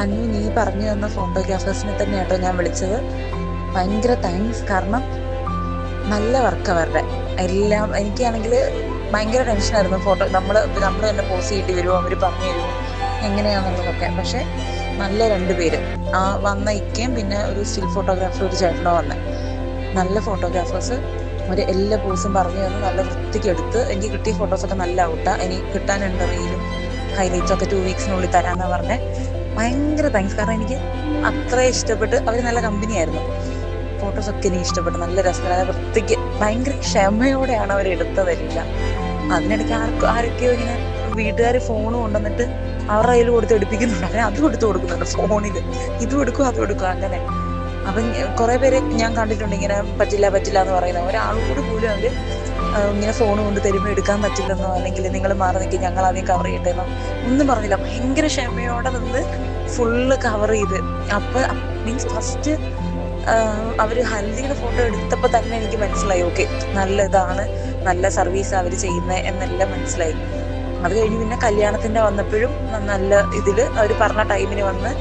അന്നു നീ പറഞ്ഞു തന്ന ഫോട്ടോഗ്രാഫേഴ്സിനെ തന്നെ കേട്ടോ ഞാൻ വിളിച്ചത്. ഭയങ്കര താങ്ക്സ്. കാരണം നല്ല വർക്ക് അവരുടെ എല്ലാം. എനിക്കാണെങ്കിൽ ഭയങ്കര ടെൻഷനായിരുന്നു. ഫോട്ടോ നമ്മൾ തന്നെ പോസ് ചെയ്യേണ്ടി വരുമോ, അവർ പറഞ്ഞു തരുമോ എങ്ങനെയാണെന്നുള്ളതൊക്കെ. പക്ഷെ നല്ല 2 പേര്, ആ വന്ന ഇക്കയും പിന്നെ ഒരു സ്റ്റിൽ ഫോട്ടോഗ്രാഫർ ഒരു ചേട്ടനോ വന്നേ. നല്ല ഫോട്ടോഗ്രാഫേഴ്സ്. അവർ എല്ലാ പോസും പറഞ്ഞു തന്നു, നല്ല വൃത്തിക്ക് എടുത്ത്. എനിക്ക് കിട്ടിയ ഫോട്ടോസൊക്കെ നല്ല ഔട്ടാ. ഇനി കിട്ടാനുണ്ട് റീലും ഹൈലൈറ്റ്സ് ഒക്കെ 2 വീക്സിനുള്ളിൽ തരാമെന്നാണ് പറഞ്ഞത്. ഭയങ്കര താങ്ക്സ്. കാരണം എനിക്ക് അത്ര ഇഷ്ടപ്പെട്ട്. അവർ നല്ല കമ്പനിയായിരുന്നു. ഫോട്ടോസൊക്കെ എനിക്ക് ഇഷ്ടപ്പെട്ടു. നല്ല രസകരമായ വൃത്തിക്ക് ഭയങ്കര ക്ഷമയോടെയാണ് അവർ എടുത്തതെല്ലാം. അതിനിടയ്ക്ക് ആരൊക്കെയോ ഇങ്ങനെ വീട്ടുകാർ ഫോൺ കൊണ്ടുവന്നിട്ട് അവരുടെ കയ്യിൽ കൊടുത്ത് എടുപ്പിക്കുന്നുണ്ട്. അങ്ങനെ അതും എടുത്ത് കൊടുക്കുന്നുണ്ട് ഫോണിൽ. ഇതും എടുക്കും അതും എടുക്കും അങ്ങനെ. അപ്പം കുറേ പേര് ഞാൻ കണ്ടിട്ടുണ്ട് ഇങ്ങനെ പറ്റില്ല എന്ന് പറയുന്ന. ഒരാളോട് പോലും അവർ ഇങ്ങനെ ഫോൺ കൊണ്ട് തരുമ്പോൾ എടുക്കാൻ പറ്റില്ലെന്നോ അല്ലെങ്കിൽ നിങ്ങൾ മാറി നിൽക്കി ഞങ്ങൾ ആദ്യം കവർ ചെയ്യട്ടെന്നോ ഒന്നും പറഞ്ഞില്ല. ഭയങ്കര ക്ഷമയോടെ നിന്ന് ഫുള്ള് കവർ ചെയ്ത്. അപ്പം മീൻസ് ഫസ്റ്റ് അവർ ഹൽദിയുടെ ഫോട്ടോ എടുത്തപ്പോൾ തന്നെ എനിക്ക് മനസ്സിലായി, ഓക്കെ നല്ല ഇതാണ്, നല്ല സർവീസ് അവർ ചെയ്യുന്നത് എന്നെല്ലാം മനസ്സിലായി. അത് കഴിഞ്ഞ് പിന്നെ കല്യാണത്തിൻ്റെ വന്നപ്പോഴും നല്ല ഇതിൽ അവർ പറഞ്ഞ ടൈമിന് വന്ന്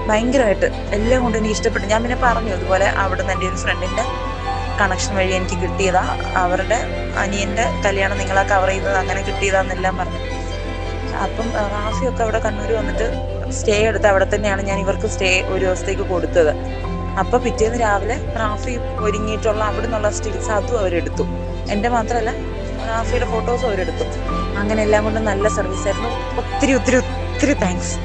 ഭയങ്കരമായിട്ട് എല്ലാം കൊണ്ട് എനിക്ക് ഇഷ്ടപ്പെട്ടു. ഞാൻ പിന്നെ പറഞ്ഞു ഇതുപോലെ അവിടെ നിന്ന് എൻ്റെ ഒരു ഫ്രണ്ടിൻ്റെ കണക്ഷൻ വഴി എനിക്ക് കിട്ടിയതാ, അവരുടെ അനിയൻ്റെ കല്യാണം നിങ്ങളാ കവർ ചെയ്തത്, അങ്ങനെ കിട്ടിയതാന്നെല്ലാം പറഞ്ഞു. അപ്പം റാഫിയൊക്കെ അവിടെ കണ്ണൂർ വന്നിട്ട് സ്റ്റേ എടുത്ത് അവിടെ തന്നെയാണ് ഞാൻ ഇവർക്ക് സ്റ്റേ ഒരു ദിവസത്തേക്ക് കൊടുത്തത്. അപ്പൊ പിറ്റേന്ന് രാവിലെ റാഫി ഒരുങ്ങിയിട്ടുള്ള അവിടെ നിന്നുള്ള സ്റ്റിൽസ് അതും അവരെടുത്തു. എൻ്റെ മാത്രമല്ല റാഫിയുടെ ഫോട്ടോസും അവരെടുത്തു. അങ്ങനെ എല്ലാം കൊണ്ട് നല്ല സർവീസ് ആയിരുന്നു. ഒത്തിരി ഒത്തിരി ഒത്തിരി താങ്ക്സ്.